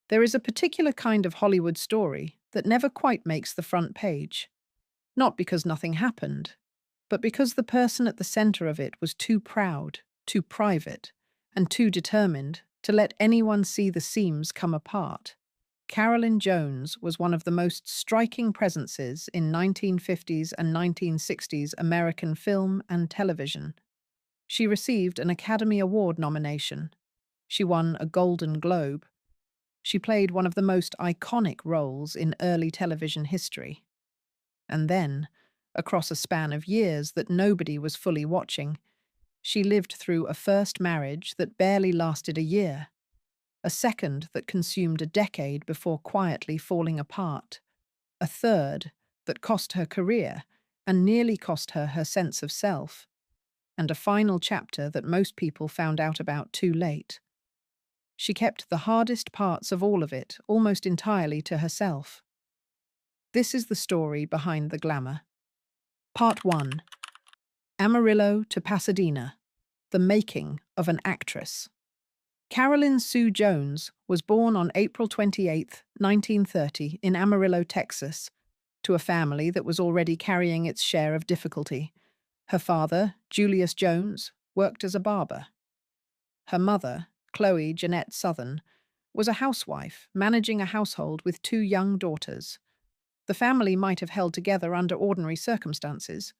There is a particular kind of Hollywood story that never quite makes the front page. Not because nothing happened, but because the person at the center of it was too proud, too private, and too determined to let anyone see the seams come apart. Carolyn Jones was one of the most striking presences in 1950s and 1960s American film and television. She received an Academy Award nomination. She won a Golden Globe. She played one of the most iconic roles in early television history. And then, across a span of years that nobody was fully watching, she lived through a first marriage that barely lasted a year, a second that consumed a decade before quietly falling apart, a third that cost her career and nearly cost her her sense of self, and a final chapter that most people found out about too late. She kept the hardest parts of all of it almost entirely to herself. This is the story behind the glamour. Part 1. Amarillo to Pasadena. The making of an actress. Carolyn Sue Jones was born on April 28, 1930, in Amarillo, Texas, to a family that was already carrying its share of difficulty. Her father, Julius Jones, worked as a barber. Her mother, Chloe Jeanette Southern, was a housewife managing a household with two young daughters. The family might have held together under ordinary circumstances,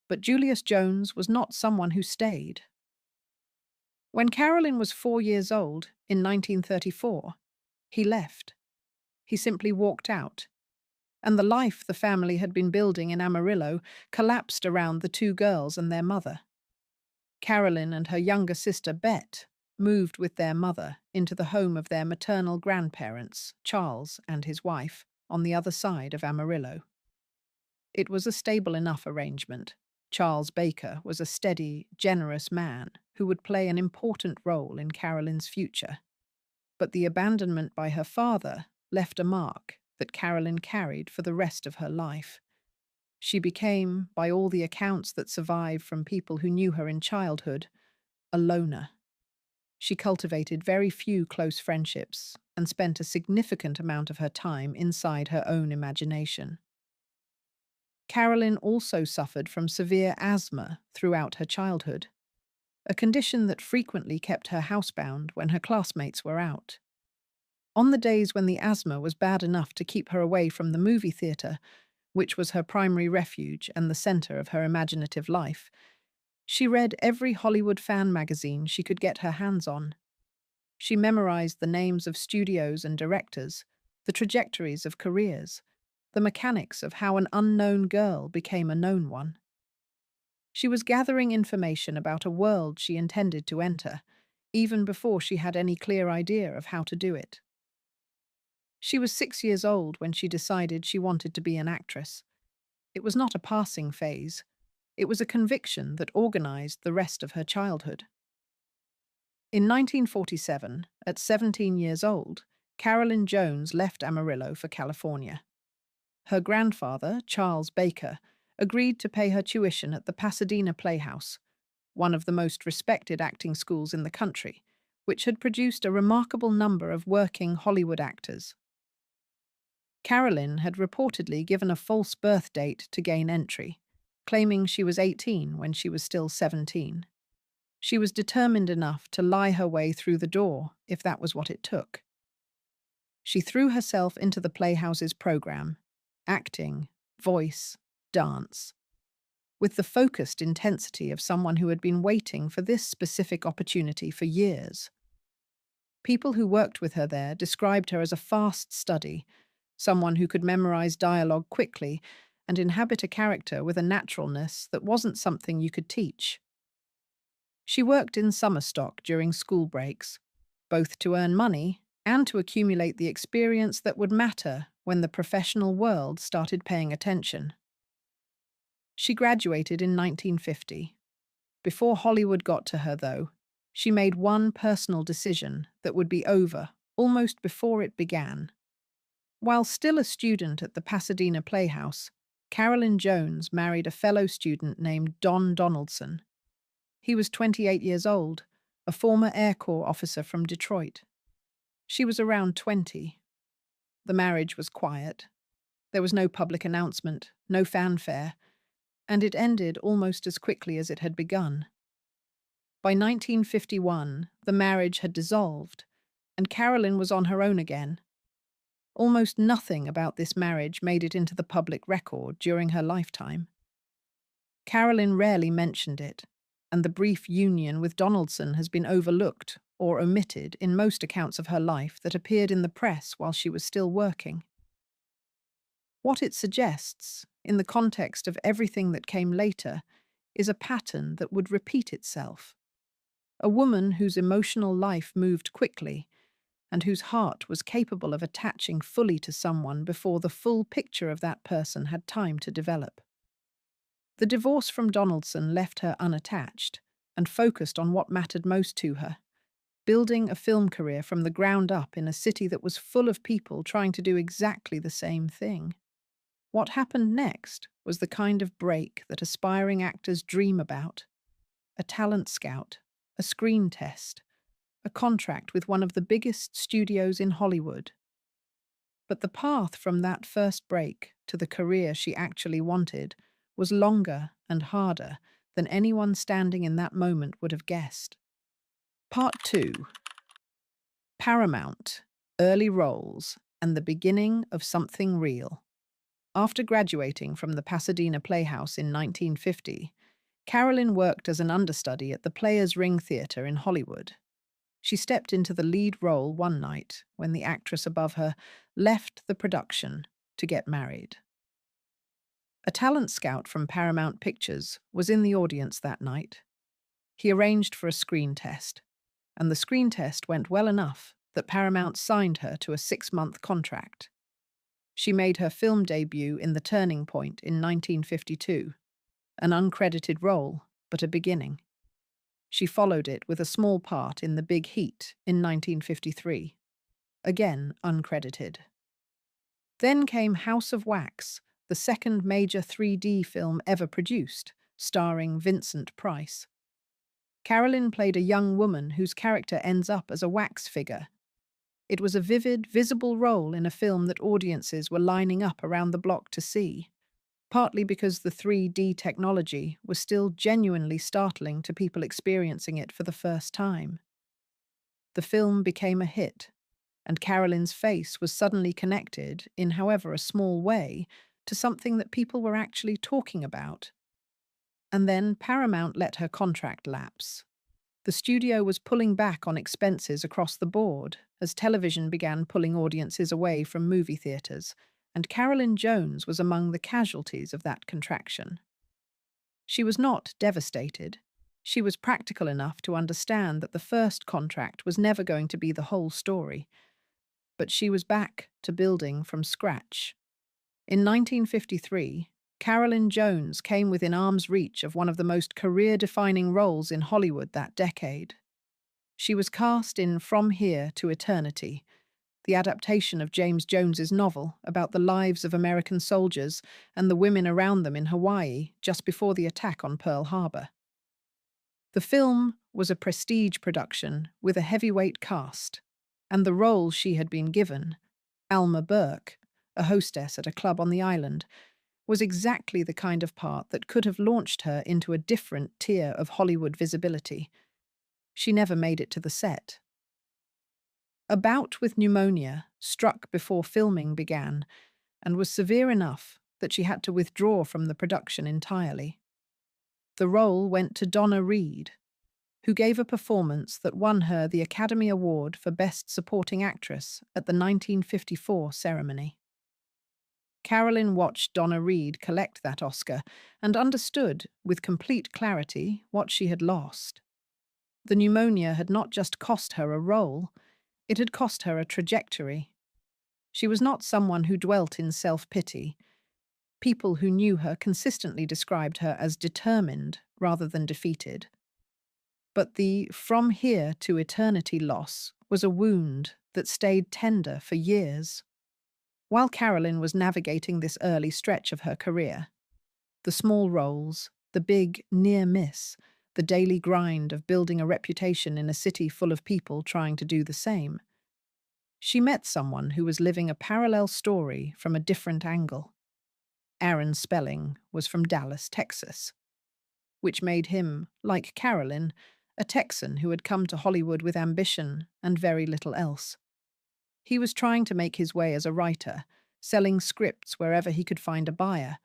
but Julius Jones was not someone who stayed. When Carolyn was 4 years old, in 1934, he left. He simply walked out, and the life the family had been building in Amarillo collapsed around the two girls and their mother. Carolyn and her younger sister, Bet, moved with their mother into the home of their maternal grandparents, Charles and his wife, on the other side of Amarillo. It was a stable enough arrangement. Charles Baker was a steady, generous man who would play an important role in Carolyn's future. But the abandonment by her father left a mark that Carolyn carried for the rest of her life. She became, by all the accounts that survive from people who knew her in childhood, a loner. She cultivated very few close friendships and spent a significant amount of her time inside her own imagination. Carolyn also suffered from severe asthma throughout her childhood, a condition that frequently kept her housebound when her classmates were out. On the days when the asthma was bad enough to keep her away from the movie theater, which was her primary refuge and the center of her imaginative life, she read every Hollywood fan magazine she could get her hands on. She memorized the names of studios and directors, the trajectories of careers, the mechanics of how an unknown girl became a known one. She was gathering information about a world she intended to enter, even before she had any clear idea of how to do it. She was 6 years old when she decided she wanted to be an actress. It was not a passing phase. It was a conviction that organized the rest of her childhood. In 1947, at 17 years old, Carolyn Jones left Amarillo for California. Her grandfather, Charles Baker, agreed to pay her tuition at the Pasadena Playhouse, one of the most respected acting schools in the country, which had produced a remarkable number of working Hollywood actors. Carolyn had reportedly given a false birth date to gain entry, claiming she was 18 when she was still 17. She was determined enough to lie her way through the door if that was what it took. She threw herself into the Playhouse's program, acting, voice, dance, with the focused intensity of someone who had been waiting for this specific opportunity for years. People who worked with her there described her as a fast study, someone who could memorize dialogue quickly and inhabit a character with a naturalness that wasn't something you could teach. She worked in summer stock during school breaks, both to earn money and to accumulate the experience that would matter when the professional world started paying attention. She graduated in 1950. Before Hollywood got to her, though, she made one personal decision that would be over almost before it began. While still a student at the Pasadena Playhouse, Carolyn Jones married a fellow student named Don Donaldson. He was 28 years old, a former Air Corps officer from Detroit. She was around 20. The marriage was quiet. There was no public announcement, no fanfare, and it ended almost as quickly as it had begun. By 1951, the marriage had dissolved, and Carolyn was on her own again. Almost nothing about this marriage made it into the public record during her lifetime. Carolyn rarely mentioned it, and the brief union with Donaldson has been overlooked or omitted in most accounts of her life that appeared in the press while she was still working. What it suggests, in the context of everything that came later, is a pattern that would repeat itself. A woman whose emotional life moved quickly and whose heart was capable of attaching fully to someone before the full picture of that person had time to develop. The divorce from Donaldson left her unattached and focused on what mattered most to her, building a film career from the ground up in a city that was full of people trying to do exactly the same thing. What happened next was the kind of break that aspiring actors dream about: a talent scout, a screen test, a contract with one of the biggest studios in Hollywood. But the path from that first break to the career she actually wanted was longer and harder than anyone standing in that moment would have guessed. Part 2: Paramount, Early Roles, and the Beginning of Something Real. After graduating from the Pasadena Playhouse in 1950, Carolyn worked as an understudy at the Players Ring Theatre in Hollywood. She stepped into the lead role one night when the actress above her left the production to get married. A talent scout from Paramount Pictures was in the audience that night. He arranged for a screen test, and the screen test went well enough that Paramount signed her to a 6-month contract. She made her film debut in The Turning Point in 1952, an uncredited role, but a beginning. She followed it with a small part in The Big Heat in 1953, again uncredited. Then came House of Wax, the second major 3D film ever produced, starring Vincent Price. Carolyn played a young woman whose character ends up as a wax figure. It was a vivid, visible role in a film that audiences were lining up around the block to see, partly because the 3D technology was still genuinely startling to people experiencing it for the first time. The film became a hit, and Carolyn's face was suddenly connected, in however a small way, to something that people were actually talking about. And then Paramount let her contract lapse. The studio was pulling back on expenses across the board as television began pulling audiences away from movie theaters, and Carolyn Jones was among the casualties of that contraction. She was not devastated. She was practical enough to understand that the first contract was never going to be the whole story. But she was back to building from scratch. In 1953, Carolyn Jones came within arm's reach of one of the most career-defining roles in Hollywood that decade. She was cast in From Here to Eternity, the adaptation of James Jones's novel about the lives of American soldiers and the women around them in Hawaii just before the attack on Pearl Harbor. The film was a prestige production with a heavyweight cast, and the role she had been given, Alma Burke, a hostess at a club on the island, was exactly the kind of part that could have launched her into a different tier of Hollywood visibility. She never made it to the set. A bout with pneumonia struck before filming began and was severe enough that she had to withdraw from the production entirely. The role went to Donna Reed, who gave a performance that won her the Academy Award for Best Supporting Actress at the 1954 ceremony. Carolyn watched Donna Reed collect that Oscar and understood, with complete clarity, what she had lost. The pneumonia had not just cost her a role, it had cost her a trajectory. She was not someone who dwelt in self-pity. People who knew her consistently described her as determined rather than defeated. But the From Here to Eternity loss was a wound that stayed tender for years. While Carolyn was navigating this early stretch of her career, the small roles, the big near miss, the daily grind of building a reputation in a city full of people trying to do the same, She met someone who was living a parallel story from a different angle. Aaron Spelling was from Dallas, Texas, which made him, like Carolyn, a Texan who had come to Hollywood with ambition and very little else. He was trying to make his way as a writer, selling scripts wherever he could find a buyer,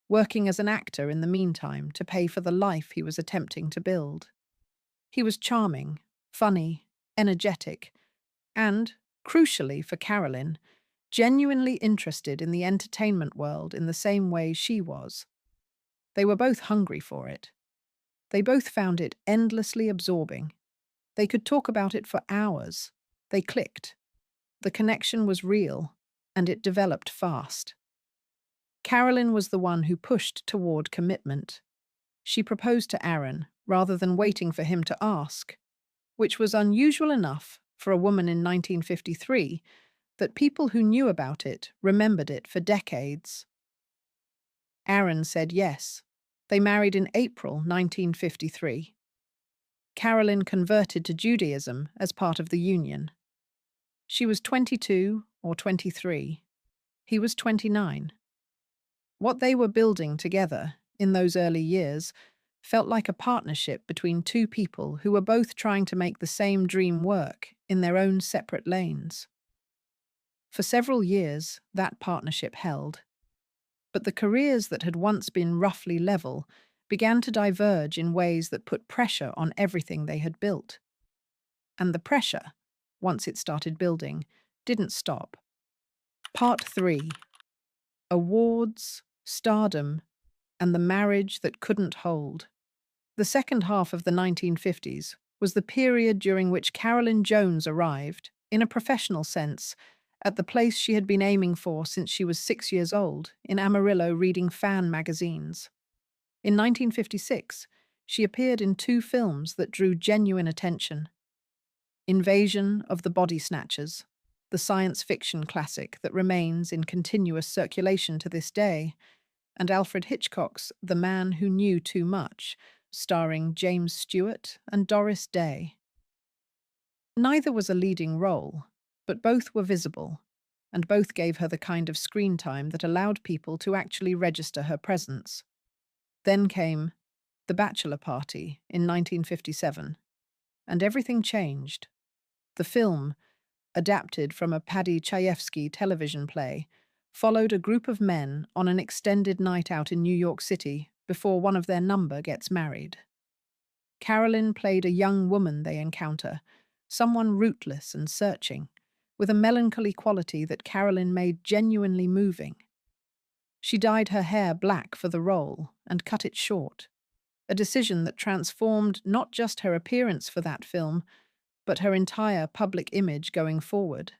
working as an actor in the meantime to pay for the life he was attempting to build. He was charming, funny, energetic, and, crucially for Carolyn, genuinely interested in the entertainment world in the same way she was. They were both hungry for it. They both found it endlessly absorbing. They could talk about it for hours. They clicked. The connection was real, and it developed fast. Carolyn was the one who pushed toward commitment. She proposed to Aaron rather than waiting for him to ask, which was unusual enough for a woman in 1953 that people who knew about it remembered it for decades. Aaron said yes. They married in April 1953. Carolyn converted to Judaism as part of the union. She was 22 or 23. He was 29. What they were building together in those early years felt like a partnership between two people who were both trying to make the same dream work in their own separate lanes. For several years, that partnership held. But the careers that had once been roughly level began to diverge in ways that put pressure on everything they had built. And the pressure, once it started building, didn't stop. Part 3. Awards, stardom, and the marriage that couldn't hold. The second half of the 1950s was the period during which Carolyn Jones arrived, in a professional sense, at the place she had been aiming for since she was 6 years old, in Amarillo reading fan magazines. In 1956, she appeared in 2 films that drew genuine attention. Invasion of the Body Snatchers, the science fiction classic that remains in continuous circulation to this day, and Alfred Hitchcock's The Man Who Knew Too Much, starring James Stewart and Doris Day. Neither was a leading role, but both were visible, and both gave her the kind of screen time that allowed people to actually register her presence. Then came The Bachelor Party in 1957, and everything changed. The film, adapted from a Paddy Chayefsky television play, followed a group of men on an extended night out in New York City before one of their number gets married. Carolyn played a young woman they encounter, someone rootless and searching, with a melancholy quality that Carolyn made genuinely moving. She dyed her hair black for the role and cut it short, a decision that transformed not just her appearance for that film, but her entire public image going forward.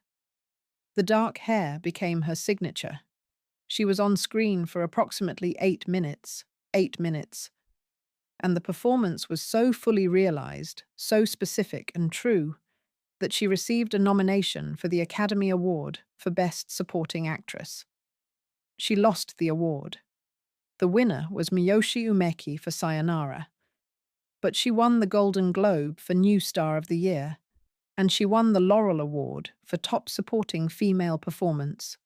The dark hair became her signature. She was on screen for approximately 8 minutes, and the performance was so fully realized, so specific and true, that she received a nomination for the Academy Award for Best Supporting Actress. She lost the award. The winner was Miyoshi Umeki for Sayonara. But she won the Golden Globe for New Star of the Year, and she won the Laurel Award for Top Supporting Female Performance.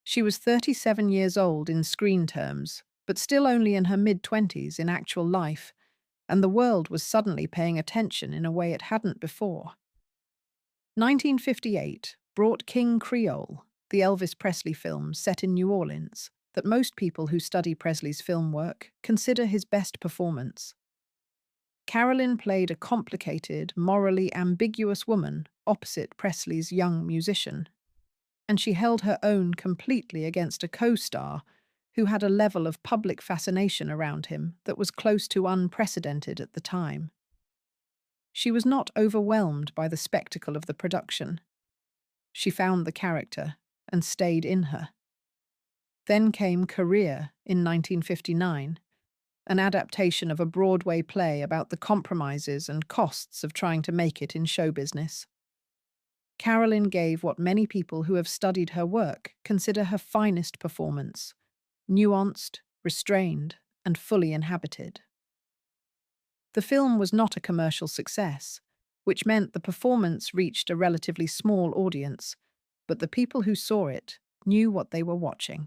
She was 37 years old in screen terms, but still only in her mid-20s in actual life, and the world was suddenly paying attention in a way it hadn't before. 1958 brought King Creole, the Elvis Presley film set in New Orleans, that most people who study Presley's film work consider his best performance. Carolyn played a complicated, morally ambiguous woman opposite Presley's young musician, and she held her own completely against a co-star who had a level of public fascination around him that was close to unprecedented at the time. She was not overwhelmed by the spectacle of the production. She found the character and stayed in her. Then came Career in 1959, an adaptation of a Broadway play about the compromises and costs of trying to make it in show business. Carolyn gave what many people who have studied her work consider her finest performance, nuanced, restrained, and fully inhabited. The film was not a commercial success, which meant the performance reached a relatively small audience, but the people who saw it knew what they were watching.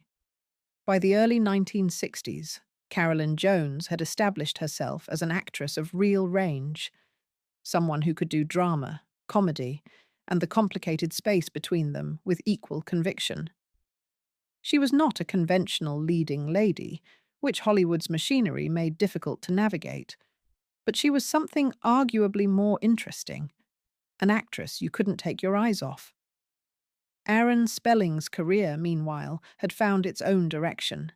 By the early 1960s, Carolyn Jones had established herself as an actress of real range, someone who could do drama, comedy, and the complicated space between them with equal conviction. She was not a conventional leading lady, which Hollywood's machinery made difficult to navigate, but she was something arguably more interesting, an actress you couldn't take your eyes off. Aaron Spelling's career, meanwhile, had found its own direction.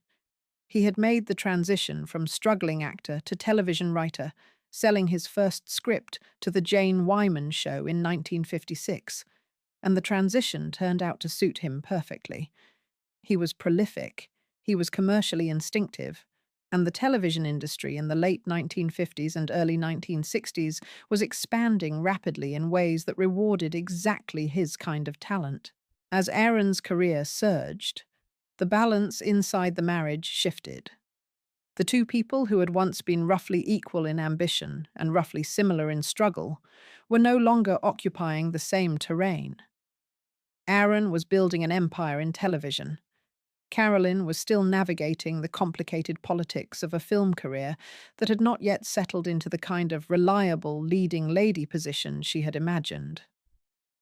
He had made the transition from struggling actor to television writer, selling his first script to The Jane Wyman Show in 1956, and the transition turned out to suit him perfectly. He was prolific, he was commercially instinctive, and the television industry in the late 1950s and early 1960s was expanding rapidly in ways that rewarded exactly his kind of talent. As Aaron's career surged, the balance inside the marriage shifted. The two people who had once been roughly equal in ambition and roughly similar in struggle were no longer occupying the same terrain. Aaron was building an empire in television. Carolyn was still navigating the complicated politics of a film career that had not yet settled into the kind of reliable leading lady position she had imagined.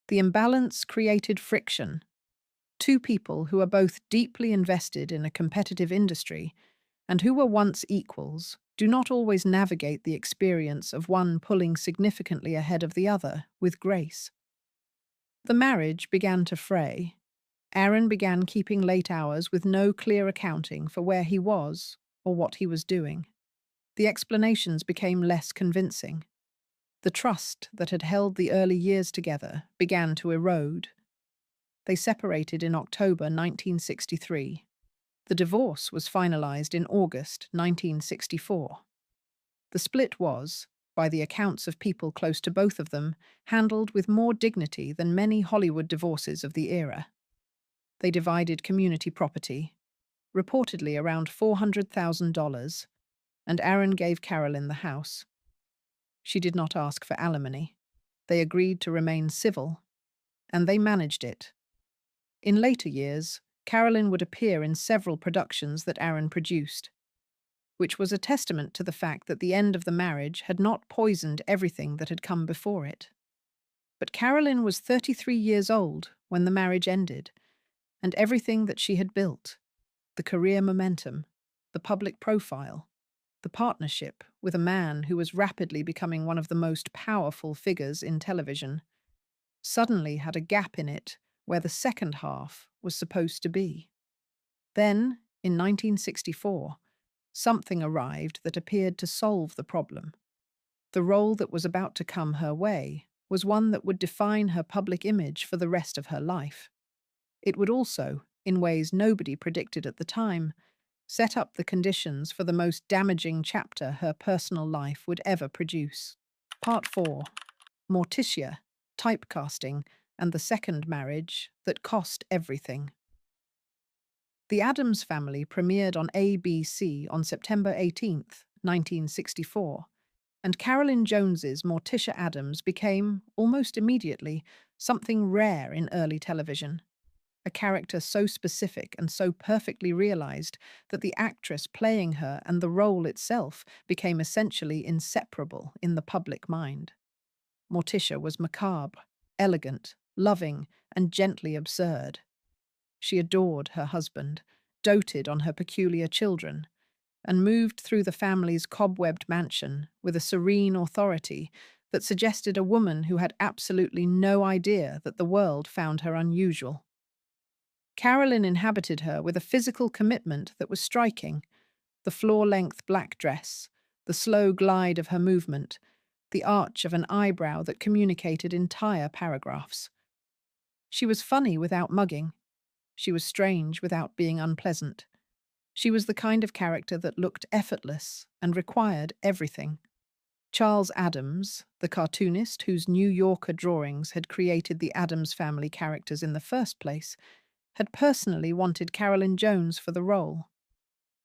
The imbalance created friction. Two people who are both deeply invested in a competitive industry and who were once equals do not always navigate the experience of one pulling significantly ahead of the other with grace. The marriage began to fray. Aaron began keeping late hours with no clear accounting for where he was or what he was doing. The explanations became less convincing. The trust that had held the early years together began to erode. They separated in October 1963. The divorce was finalized in August 1964. The split was, by the accounts of people close to both of them, handled with more dignity than many Hollywood divorces of the era. They divided community property, reportedly around $400,000, and Aaron gave Carolyn the house. She did not ask for alimony. They agreed to remain civil, and they managed it. In later years, Carolyn would appear in several productions that Aaron produced, which was a testament to the fact that the end of the marriage had not poisoned everything that had come before it. But Carolyn was 33 years old when the marriage ended, and everything that she had built, the career momentum, the public profile, the partnership with a man who was rapidly becoming one of the most powerful figures in television, suddenly had a gap in it where the second half was supposed to be. Then, in 1964, something arrived that appeared to solve the problem. The role that was about to come her way was one that would define her public image for the rest of her life. It would also, in ways nobody predicted at the time, set up the conditions for the most damaging chapter her personal life would ever produce. Part 4. Morticia, Typecasting, and the Second Marriage That Cost Everything. The Addams Family premiered on ABC on September 18, 1964, and Carolyn Jones's Morticia Addams became, almost immediately, something rare in early television. A character so specific and so perfectly realized that the actress playing her and the role itself became essentially inseparable in the public mind. Morticia was macabre, elegant, loving, and gently absurd. She adored her husband, doted on her peculiar children, and moved through the family's cobwebbed mansion with a serene authority that suggested a woman who had absolutely no idea that the world found her unusual. Carolyn inhabited her with a physical commitment that was striking: the floor-length black dress, the slow glide of her movement, the arch of an eyebrow that communicated entire paragraphs. She was funny without mugging. She was strange without being unpleasant. She was the kind of character that looked effortless and required everything. Charles Addams, the cartoonist whose New Yorker drawings had created the Addams Family characters in the first place, had personally wanted Carolyn Jones for the role.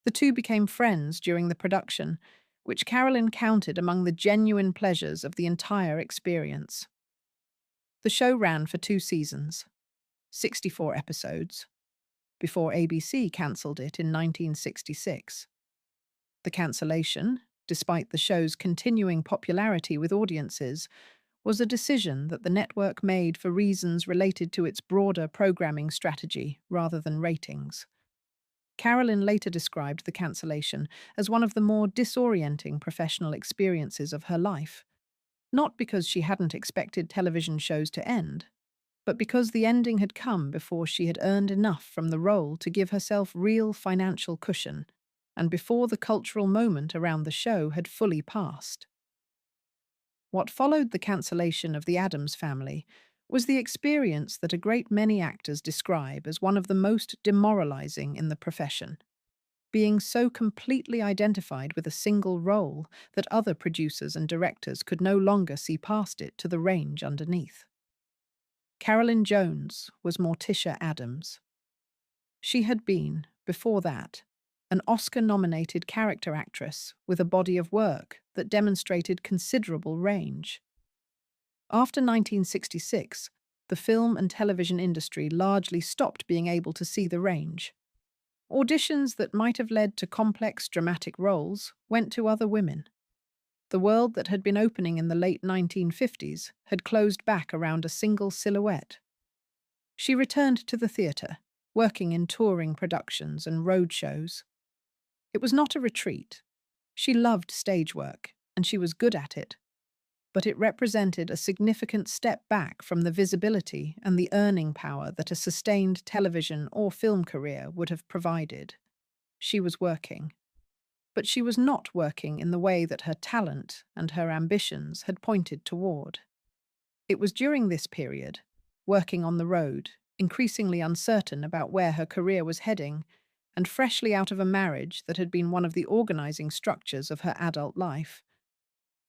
The two became friends during the production, which Carolyn counted among the genuine pleasures of the entire experience. The show ran for 2 seasons, 64 episodes, before ABC cancelled it in 1966. The cancellation, despite the show's continuing popularity with audiences, was a decision that the network made for reasons related to its broader programming strategy rather than ratings. Carolyn later described the cancellation as one of the more disorienting professional experiences of her life, not because she hadn't expected television shows to end, but because the ending had come before she had earned enough from the role to give herself real financial cushion, and before the cultural moment around the show had fully passed. What followed the cancellation of The Addams Family was the experience that a great many actors describe as one of the most demoralizing in the profession, being so completely identified with a single role that other producers and directors could no longer see past it to the range underneath. Carolyn Jones was Morticia Addams. She had been, before that, an Oscar-nominated character actress with a body of work that demonstrated considerable range. After 1966, the film and television industry largely stopped being able to see the range. Auditions that might have led to complex dramatic roles went to other women. The world that had been opening in the late 1950s had closed back around a single silhouette. She returned to the theatre, working in touring productions and road shows. It was not a retreat. She loved stage work, and she was good at it. But it represented a significant step back from the visibility and the earning power that a sustained television or film career would have provided. She was working. But she was not working in the way that her talent and her ambitions had pointed toward. It was during this period, working on the road, increasingly uncertain about where her career was heading, and freshly out of a marriage that had been one of the organizing structures of her adult life,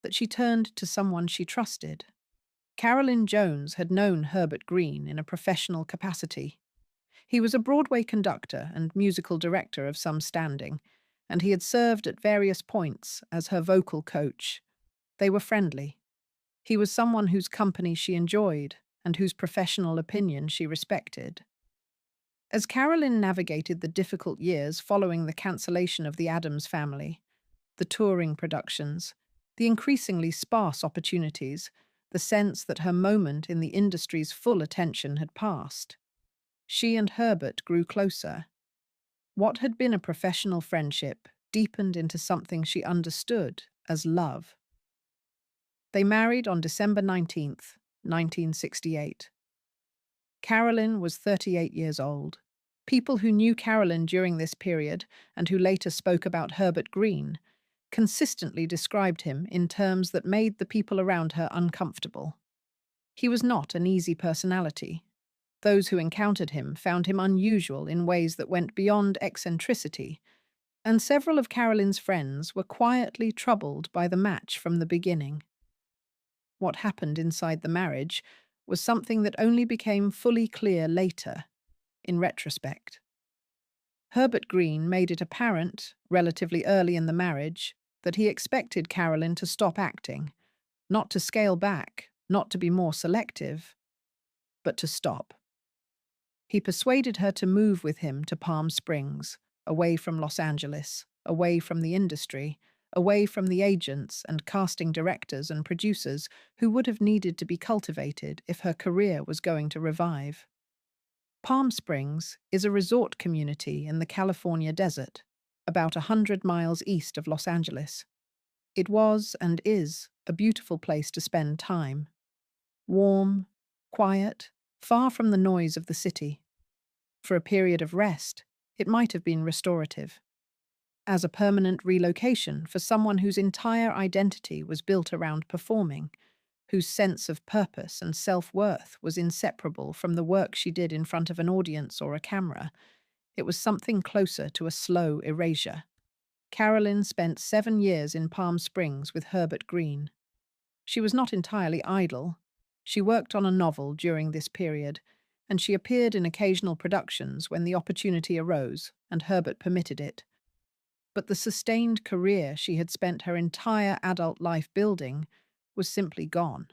that she turned to someone she trusted. Carolyn Jones had known Herbert Green in a professional capacity. He was a Broadway conductor and musical director of some standing, and he had served at various points as her vocal coach. They were friendly. He was someone whose company she enjoyed and whose professional opinion she respected. As Carolyn navigated the difficult years following the cancellation of The Addams Family, the touring productions, the increasingly sparse opportunities, the sense that her moment in the industry's full attention had passed, she and Herbert grew closer. What had been a professional friendship deepened into something she understood as love. They married on December 19th, 1968. Carolyn was 38 years old. People who knew Carolyn during this period, and who later spoke about Herbert Green, consistently described him in terms that made the people around her uncomfortable. He was not an easy personality. Those who encountered him found him unusual in ways that went beyond eccentricity, and several of Carolyn's friends were quietly troubled by the match from the beginning. What happened inside the marriage was something that only became fully clear later, in retrospect. Herbert Green made it apparent, relatively early in the marriage, that he expected Carolyn to stop acting, not to scale back, not to be more selective, but to stop. He persuaded her to move with him to Palm Springs, away from Los Angeles, away from the industry, away from the agents and casting directors and producers who would have needed to be cultivated if her career was going to revive. Palm Springs is a resort community in the California desert, about 100 miles east of Los Angeles. It was and is a beautiful place to spend time. Warm, quiet, far from the noise of the city. For a period of rest, it might have been restorative. As a permanent relocation for someone whose entire identity was built around performing, whose sense of purpose and self-worth was inseparable from the work she did in front of an audience or a camera, it was something closer to a slow erasure. Carolyn spent 7 years in Palm Springs with Herbert Green. She was not entirely idle. She worked on a novel during this period, and she appeared in occasional productions when the opportunity arose and Herbert permitted it. But the sustained career she had spent her entire adult life building was simply gone.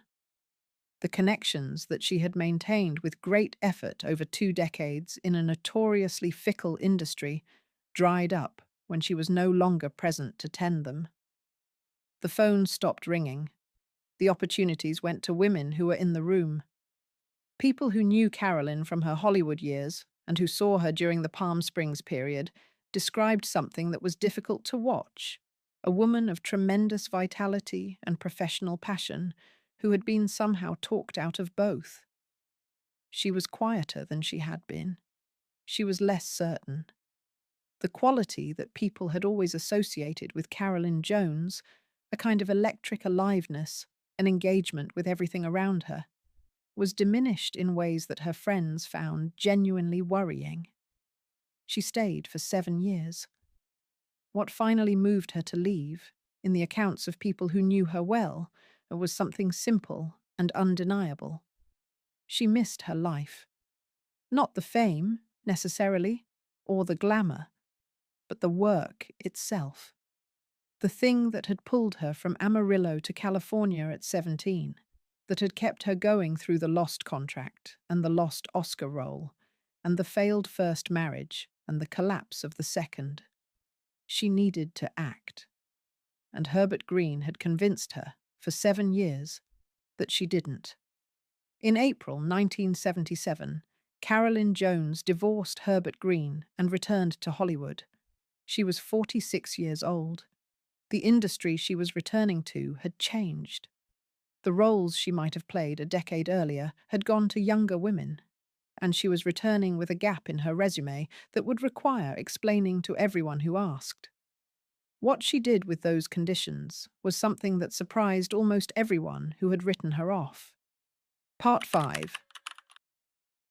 The connections that she had maintained with great effort over 2 decades in a notoriously fickle industry dried up when she was no longer present to tend them. The phone stopped ringing. The opportunities went to women who were in the room. People who knew Carolyn from her Hollywood years and who saw her during the Palm Springs period described something that was difficult to watch: a woman of tremendous vitality and professional passion who had been somehow talked out of both. She was quieter than she had been. She was less certain. The quality that people had always associated with Carolyn Jones, a kind of electric aliveness, an engagement with everything around her, was diminished in ways that her friends found genuinely worrying. She stayed for 7 years. What finally moved her to leave, in the accounts of people who knew her well, was something simple and undeniable. She missed her life. Not the fame, necessarily, or the glamour, but the work itself. The thing that had pulled her from Amarillo to California at 17, that had kept her going through the lost contract and the lost Oscar role, and the failed first marriage and the collapse of the second. She needed to act. And Herbert Green had convinced her, for 7 years, that she didn't. In April 1977, Carolyn Jones divorced Herbert Green and returned to Hollywood. She was 46 years old. The industry she was returning to had changed. The roles she might have played a decade earlier had gone to younger women, and she was returning with a gap in her resume that would require explaining to everyone who asked. What she did with those conditions was something that surprised almost everyone who had written her off. Part 5.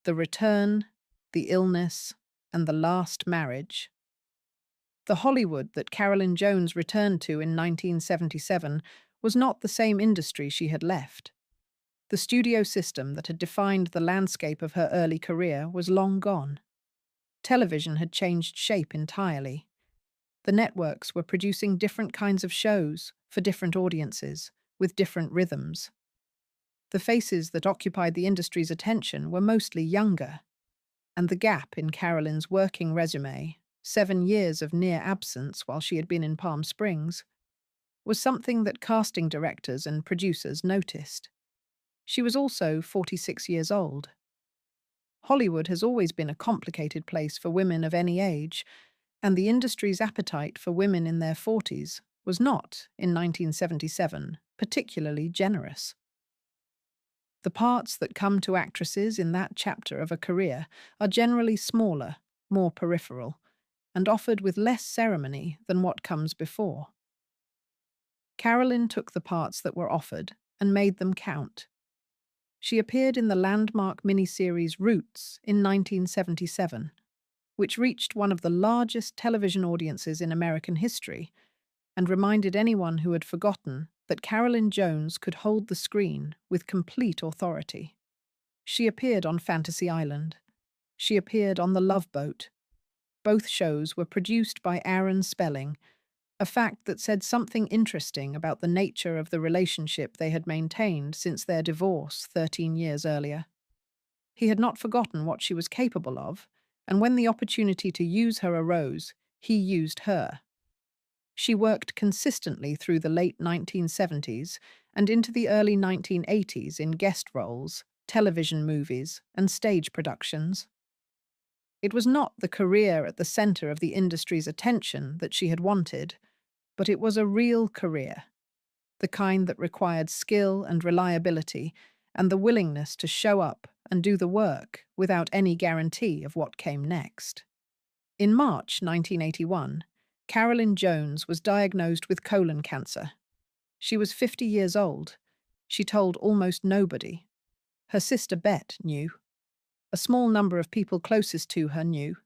The Return, the Illness, and the Last Marriage. The Hollywood that Carolyn Jones returned to in 1977 was not the same industry she had left. The studio system that had defined the landscape of her early career was long gone. Television had changed shape entirely. The networks were producing different kinds of shows for different audiences, with different rhythms. The faces that occupied the industry's attention were mostly younger, and the gap in Carolyn's working resume, 7 years of near absence while she had been in Palm Springs, was something that casting directors and producers noticed. She was also 46 years old. Hollywood has always been a complicated place for women of any age, and the industry's appetite for women in their 40s was not, in 1977, particularly generous. The parts that come to actresses in that chapter of a career are generally smaller, more peripheral, and offered with less ceremony than what comes before. Carolyn took the parts that were offered and made them count. She appeared in the landmark miniseries Roots in 1977, which reached one of the largest television audiences in American history and reminded anyone who had forgotten that Carolyn Jones could hold the screen with complete authority. She appeared on Fantasy Island. She appeared on The Love Boat. Both shows were produced by Aaron Spelling, a fact that said something interesting about the nature of the relationship they had maintained since their divorce 13 years earlier. He had not forgotten what she was capable of, and when the opportunity to use her arose, he used her. She worked consistently through the late 1970s and into the early 1980s in guest roles, television movies, and stage productions. It was not the career at the center of the industry's attention that she had wanted, but it was a real career, the kind that required skill and reliability and the willingness to show up and do the work without any guarantee of what came next. In March 1981, Carolyn Jones was diagnosed with colon cancer. She was 50 years old. She told almost nobody. Her sister Bet knew. A small number of people closest to her knew.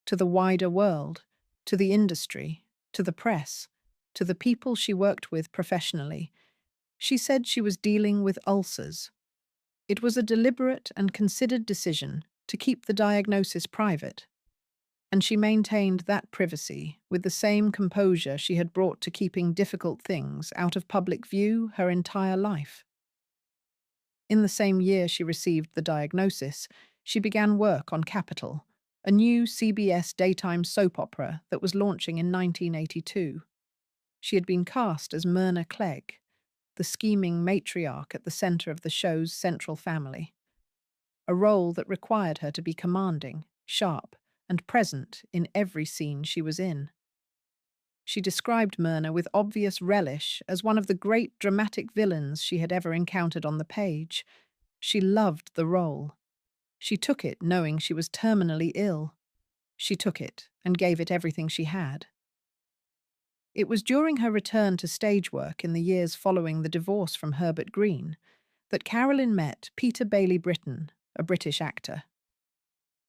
To the wider world, to the industry, to the press, to the people she worked with professionally. She said she was dealing with ulcers. It was a deliberate and considered decision to keep the diagnosis private, and she maintained that privacy with the same composure she had brought to keeping difficult things out of public view her entire life. In the same year she received the diagnosis, she began work on Capital, a new CBS daytime soap opera that was launching in 1982. She had been cast as Myrna Clegg, the scheming matriarch at the center of the show's central family, a role that required her to be commanding, sharp, and present in every scene she was in. She described Myrna with obvious relish as one of the great dramatic villains she had ever encountered on the page. She loved the role. She took it knowing she was terminally ill. She took it and gave it everything she had. It was during her return to stage work in the years following the divorce from Herbert Green that Carolyn met Peter Bailey Britton, a British actor.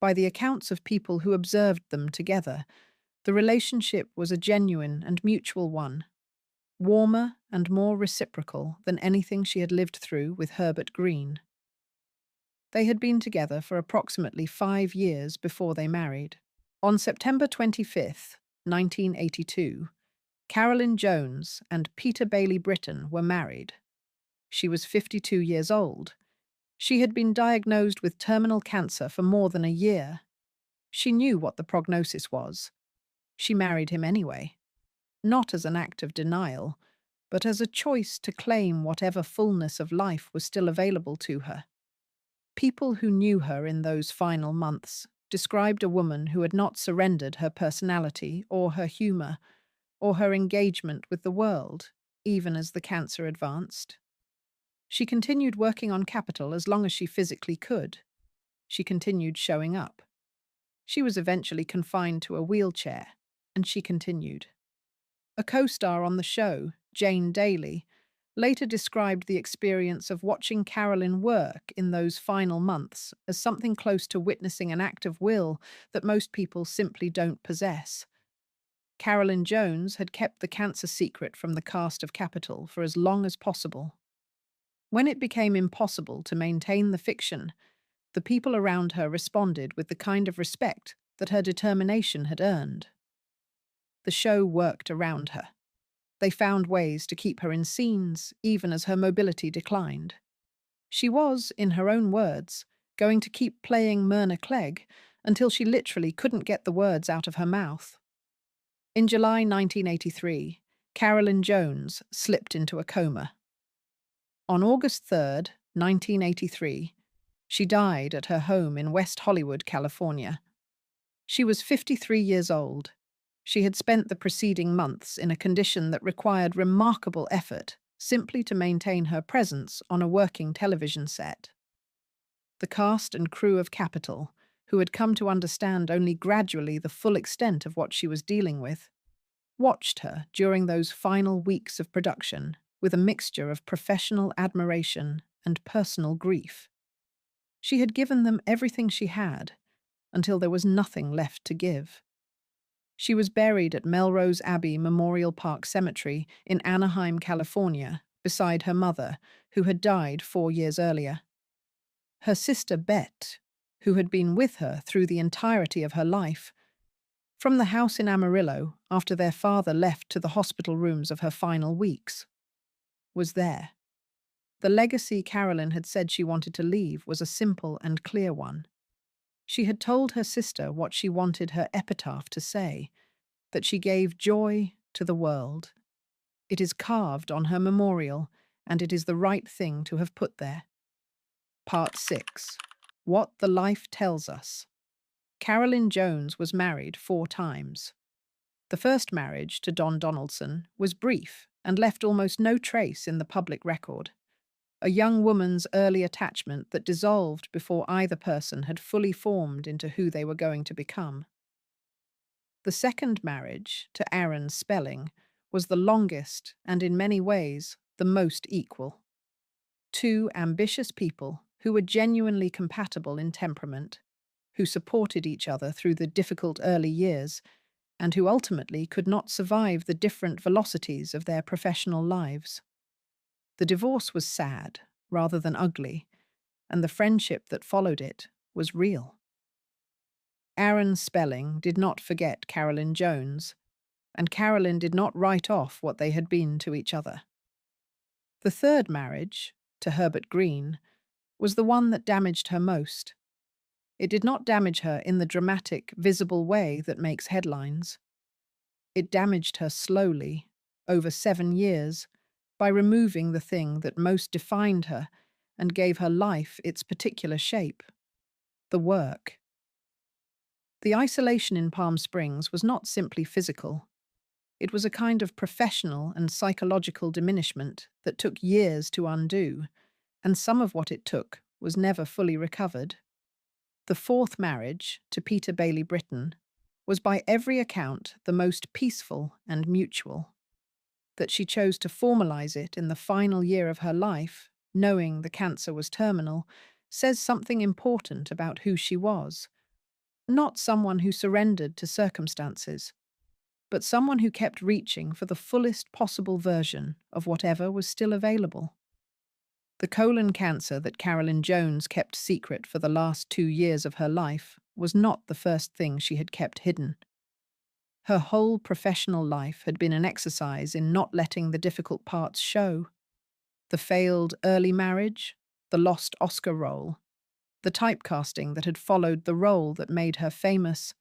By the accounts of people who observed them together, the relationship was a genuine and mutual one, warmer and more reciprocal than anything she had lived through with Herbert Green. They had been together for approximately 5 years before they married. On September 25, 1982, Carolyn Jones and Peter Bailey Britton were married. She was 52 years old. She had been diagnosed with terminal cancer for more than a year. She knew what the prognosis was. She married him anyway, not as an act of denial, but as a choice to claim whatever fullness of life was still available to her. People who knew her in those final months described a woman who had not surrendered her personality or her humor or her engagement with the world, even as the cancer advanced. She continued working on Capital as long as she physically could. She continued showing up. She was eventually confined to a wheelchair, and she continued. A co-star on the show, Jane Daly, later described the experience of watching Carolyn work in those final months as something close to witnessing an act of will that most people simply don't possess. Carolyn Jones had kept the cancer secret from the cast of Capital for as long as possible. When it became impossible to maintain the fiction, the people around her responded with the kind of respect that her determination had earned. The show worked around her. They found ways to keep her in scenes, even as her mobility declined. She was, in her own words, going to keep playing Myrna Clegg until she literally couldn't get the words out of her mouth. In July 1983, Carolyn Jones slipped into a coma. On August 3, 1983, she died at her home in West Hollywood, California. She was 53 years old. She had spent the preceding months in a condition that required remarkable effort simply to maintain her presence on a working television set. The cast and crew of Capital, who had come to understand only gradually the full extent of what she was dealing with, watched her during those final weeks of production with a mixture of professional admiration and personal grief. She had given them everything she had until there was nothing left to give. She was buried at Melrose Abbey Memorial Park Cemetery in Anaheim, California, beside her mother, who had died 4 years earlier. Her sister Bet, who had been with her through the entirety of her life, from the house in Amarillo after their father left to the hospital rooms of her final weeks, was there. The legacy Carolyn had said she wanted to leave was a simple and clear one. She had told her sister what she wanted her epitaph to say, that she gave joy to the world. It is carved on her memorial, and it is the right thing to have put there. Part 6. What the Life Tells Us. Carolyn Jones was married 4 times. The first marriage, to Don Donaldson, was brief and left almost no trace in the public record. A young woman's early attachment that dissolved before either person had fully formed into who they were going to become. The second marriage, to Aaron Spelling, was the longest and in many ways the most equal. 2 ambitious people who were genuinely compatible in temperament, who supported each other through the difficult early years, and who ultimately could not survive the different velocities of their professional lives. The divorce was sad, rather than ugly, and the friendship that followed it was real. Aaron Spelling did not forget Carolyn Jones, and Carolyn did not write off what they had been to each other. The third marriage, to Herbert Green, was the one that damaged her most. It did not damage her in the dramatic, visible way that makes headlines. It damaged her slowly, over 7 years, by removing the thing that most defined her and gave her life its particular shape: the work. The isolation in Palm Springs was not simply physical. It was a kind of professional and psychological diminishment that took years to undo, and some of what it took was never fully recovered. The fourth marriage, to Peter Bailey Britton, was by every account the most peaceful and mutual. That she chose to formalize it in the final year of her life, knowing the cancer was terminal, says something important about who she was. Not someone who surrendered to circumstances, but someone who kept reaching for the fullest possible version of whatever was still available. The colon cancer that Carolyn Jones kept secret for the last 2 years of her life was not the first thing she had kept hidden. Her whole professional life had been an exercise in not letting the difficult parts show. The failed early marriage, the lost Oscar role, the typecasting that had followed the role that made her famous,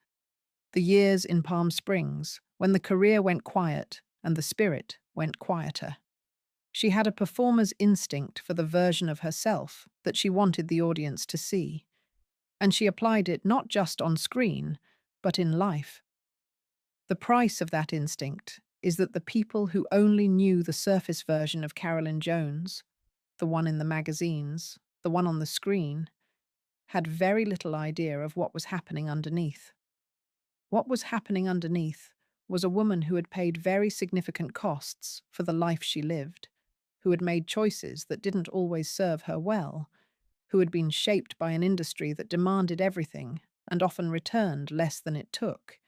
the years in Palm Springs when the career went quiet and the spirit went quieter. She had a performer's instinct for the version of herself that she wanted the audience to see, and she applied it not just on screen, but in life. The price of that instinct is that the people who only knew the surface version of Carolyn Jones, the one in the magazines, the one on the screen, had very little idea of what was happening underneath. What was happening underneath was a woman who had paid very significant costs for the life she lived, who had made choices that didn't always serve her well, who had been shaped by an industry that demanded everything and often returned less than it took,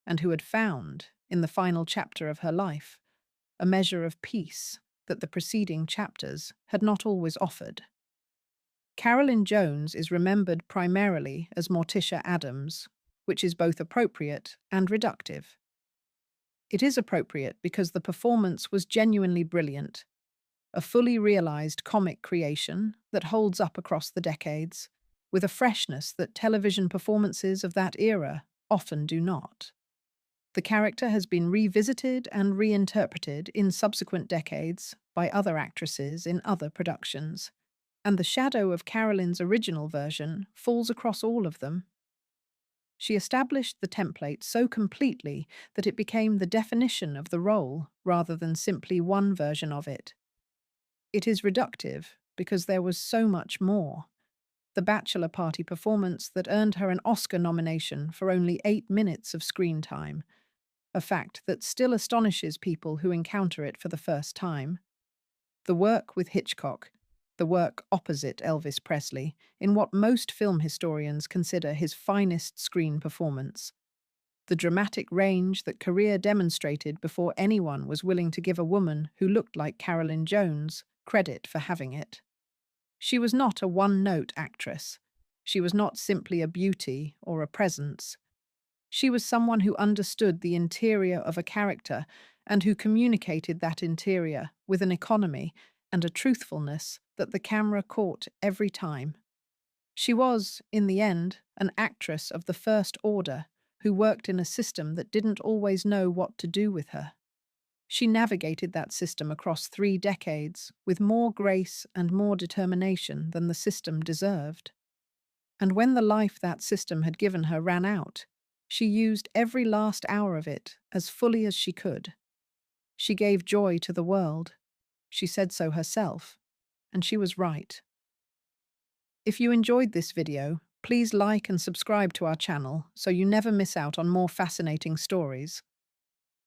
and who had found, in the final chapter of her life, a measure of peace that the preceding chapters had not always offered. Carolyn Jones is remembered primarily as Morticia Addams, which is both appropriate and reductive. It is appropriate because the performance was genuinely brilliant, a fully realized comic creation that holds up across the decades, with a freshness that television performances of that era often do not. The character has been revisited and reinterpreted in subsequent decades by other actresses in other productions, and the shadow of Carolyn's original version falls across all of them. She established the template so completely that it became the definition of the role rather than simply one version of it. It is reductive because there was so much more. The bachelor party performance that earned her an Oscar nomination for only 8 minutes of screen time, a fact that still astonishes people who encounter it for the first time. The work with Hitchcock, the work opposite Elvis Presley, in what most film historians consider his finest screen performance. The dramatic range that career demonstrated before anyone was willing to give a woman who looked like Carolyn Jones credit for having it. She was not a one-note actress. She was not simply a beauty or a presence. She was someone who understood the interior of a character and who communicated that interior with an economy and a truthfulness that the camera caught every time. She was, in the end, an actress of the first order who worked in a system that didn't always know what to do with her. She navigated that system across 3 decades with more grace and more determination than the system deserved. And when the life that system had given her ran out, she used every last hour of it as fully as she could. She gave joy to the world. She said so herself, and she was right. If you enjoyed this video, please like and subscribe to our channel so you never miss out on more fascinating stories.